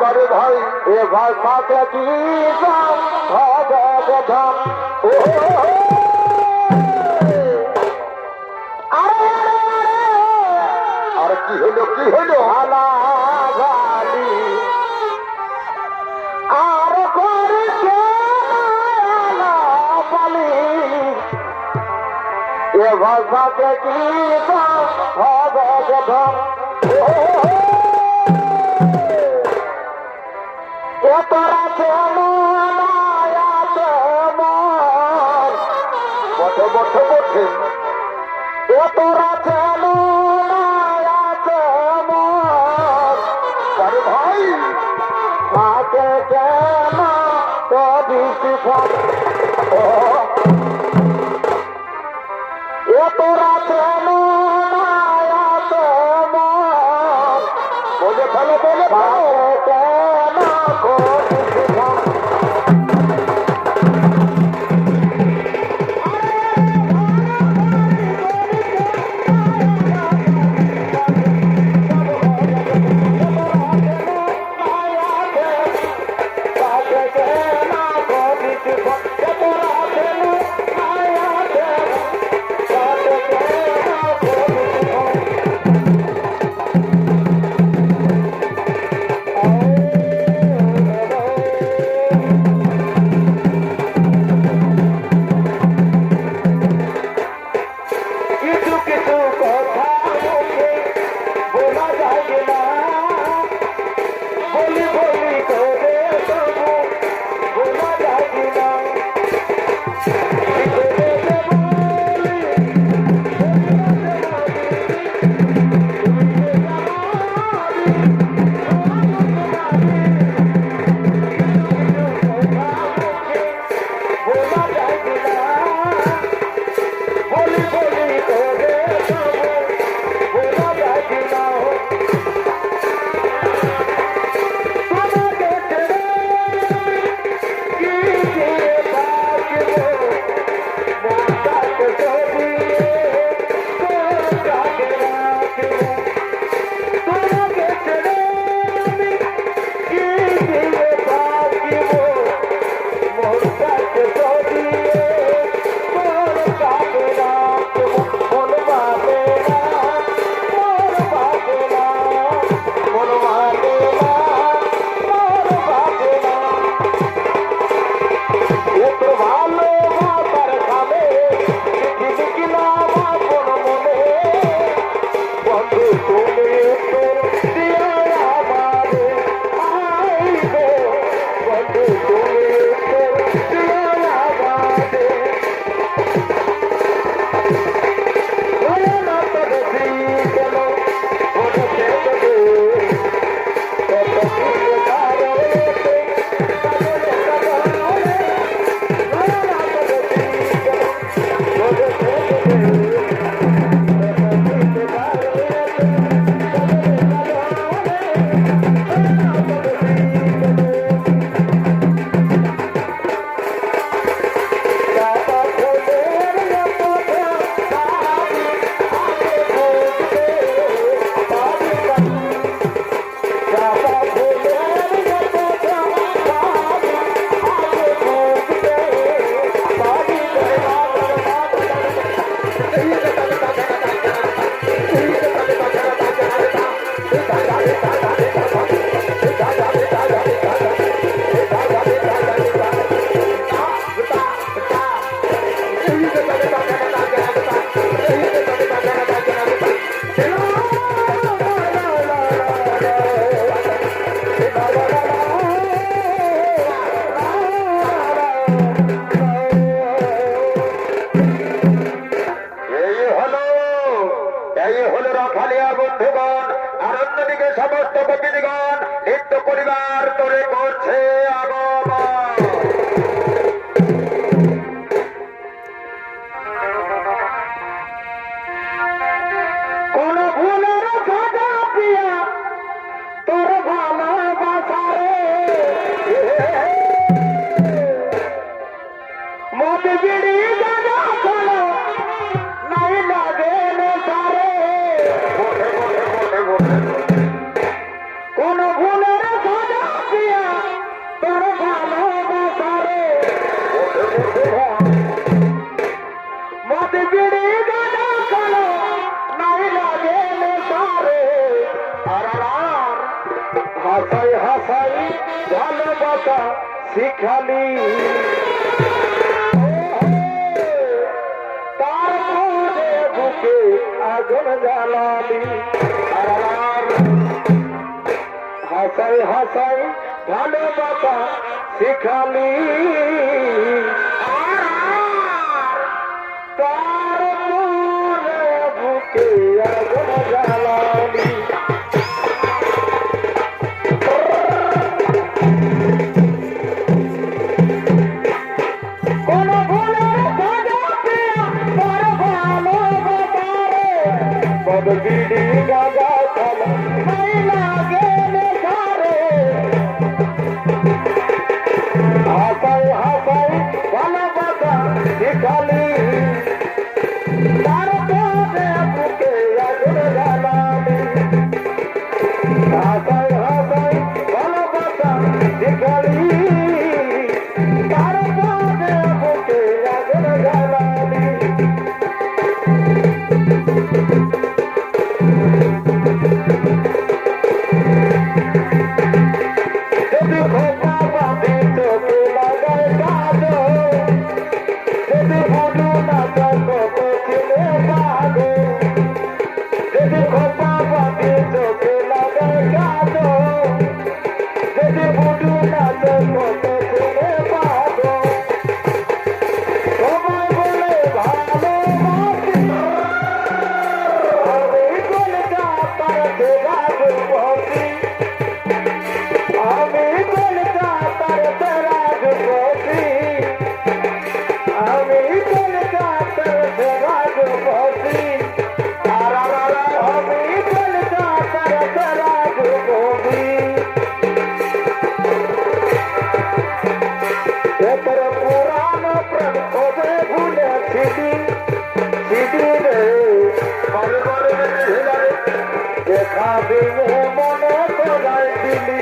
বারে ভাই এ ভাই পাকে কি হবে গধন ও আর কি হলো হালা গালি আর করছে হালা পালি এ ভাই পাকে কি হবে গধন তোরা চলো বঠে বঠে বঠে তোরা চলো ভাই মাকে কেন দিছি তোরা চলো বলে ফেলো বলে কেন পরিবার তোরে করছে আগমন। কোন ভুলের সাজা প্রিয়া তোর ভালোবাসারে মদ বিড়ি গাঁজা খোলো নাই লাগে নেশারে। কোন ভুলের সাজা প্রিয়া তোর ভালোবাসারে মদ বিড়ি গাঁজা খোলো নাই লাগে নেশারে। হাসাই হাসাই ভালোবাসা শিখালি তারপরে বুকে আগুন জ্বালালি। হাসাই হাসাই ভালোবাসা শিখালি তারপরে বুকে আগুন জ্বালালি। বিড়ি গাঁজা খালা নাই লাগে নেশারে। হাসাই হাসাই ভালোবাসা শিখালি তারপরে বুকে আগুন জ্বালালি। হাসাই হাসাই ভালোবাসা শিখালি তারপরে বুকে আগুন জ্বালালি। দেখা দিয়ে মনে করাই দিলি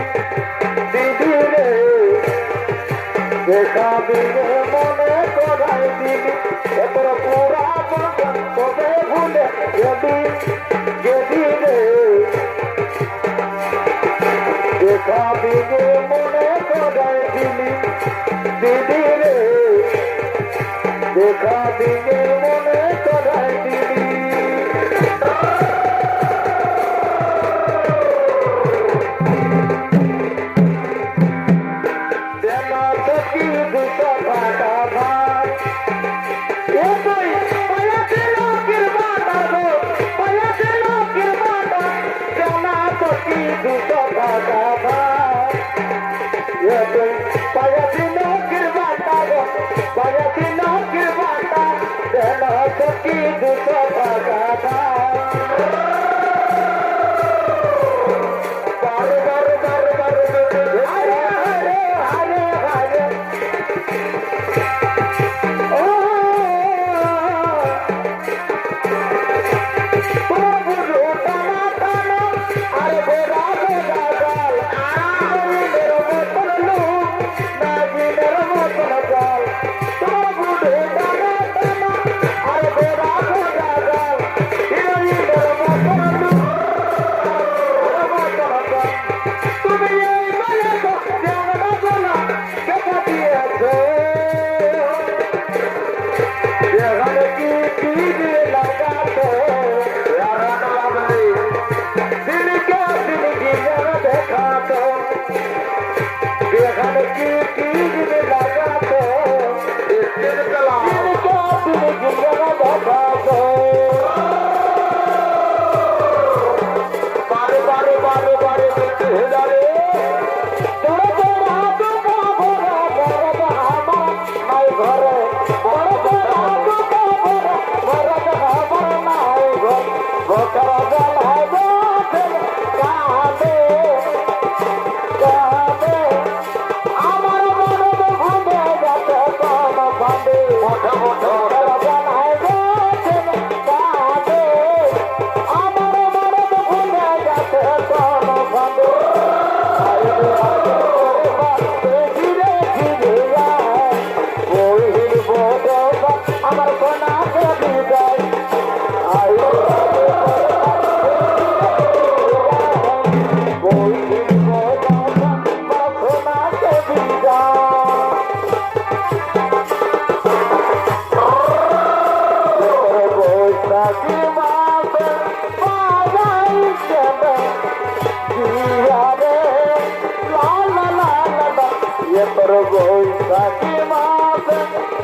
দিদি রে। দেখা দিয়ে মনে করাই দিলি তোর পুরা তবে ভুলে গেলি গেলি রে। দেখা দিয়ে মনে করাই দিলি দিদি রে। দেখা দিয়ে মনে করাই দিলি। Hero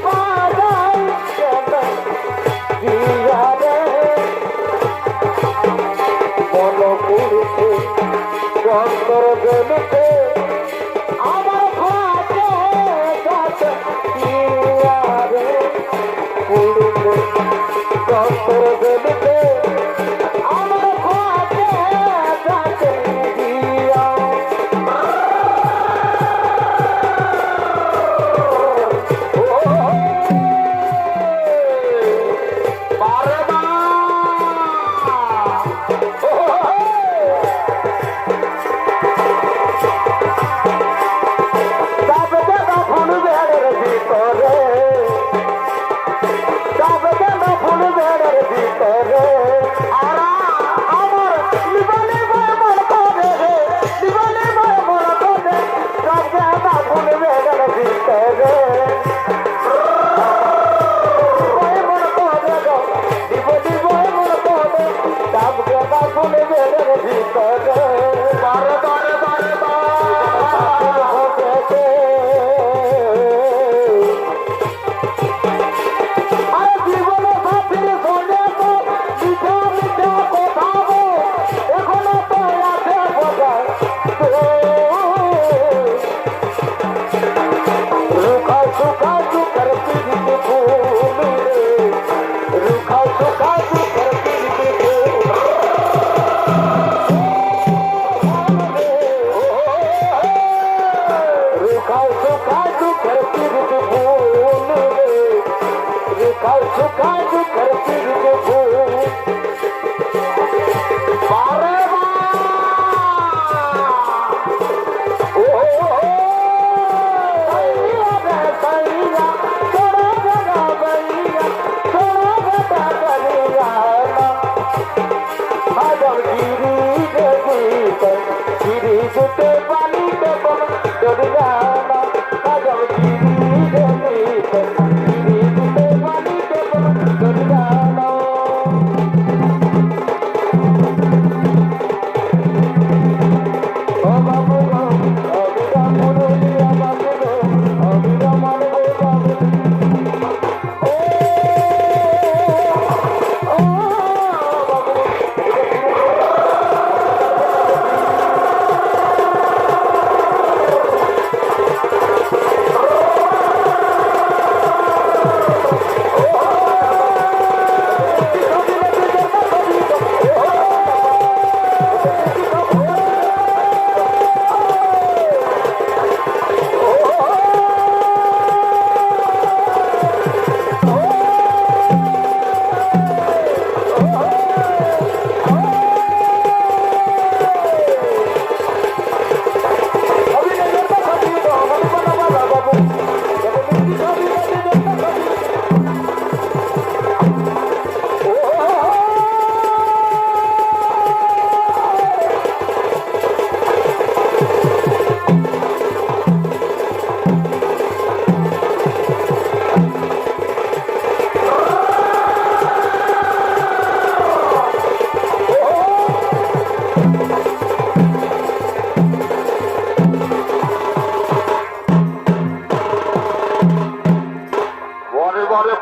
বাজাই কেন দিয়া রে মন পুরুষে অন্তর জমিতে আমার ভাতে গাছে দিয়া রে পুরুষে অন্তর জমিতে আমার ভাতে গাছে দিয়া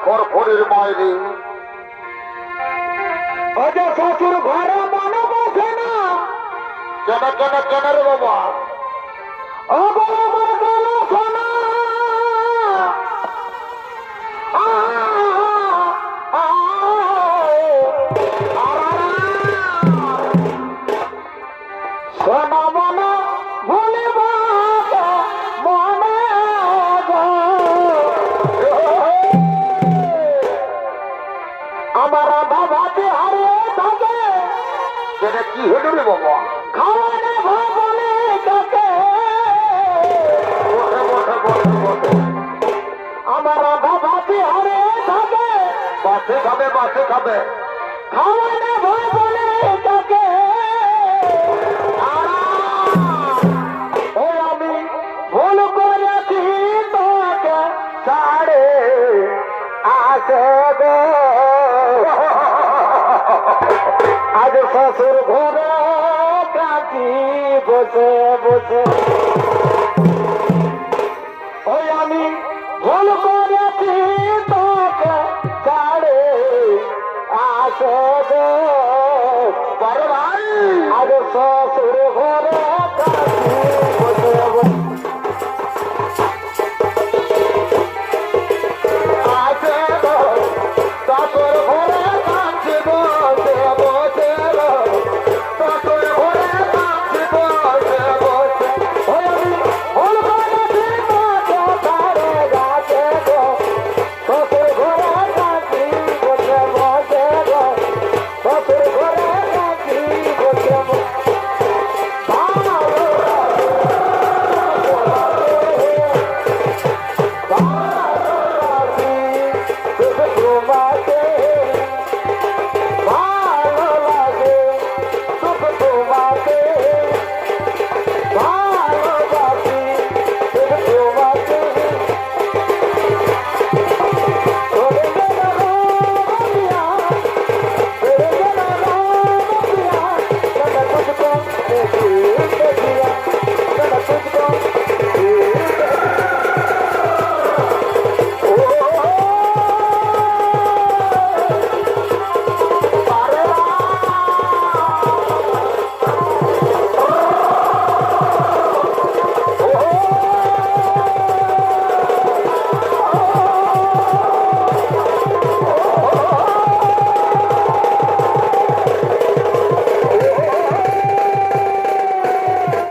ফরফরের মায়েরে অজা শ্বশুর ঘরে মনে বসে না কেন কেন কেন রে বাবা ও বলে আমার গেল শোনা শোনা মনে ভুলে মনে আমার বাবাকে হারিয়ে থাকে সেটা কি হলো রে বাবা খাওয়ানে ভবনে কাকে বসে বসে বসে বসে আমার বাবাকে হারিয়ে থাকে বাসে খাবে খাওয়ানে ভবনে কাকে ওই আমি ভুল করেছি তোকে ছাড়ে আসে গো আজ শ্বশুর ঘরে কাটি বসে বসে ওই আমি ভুল করেছি সব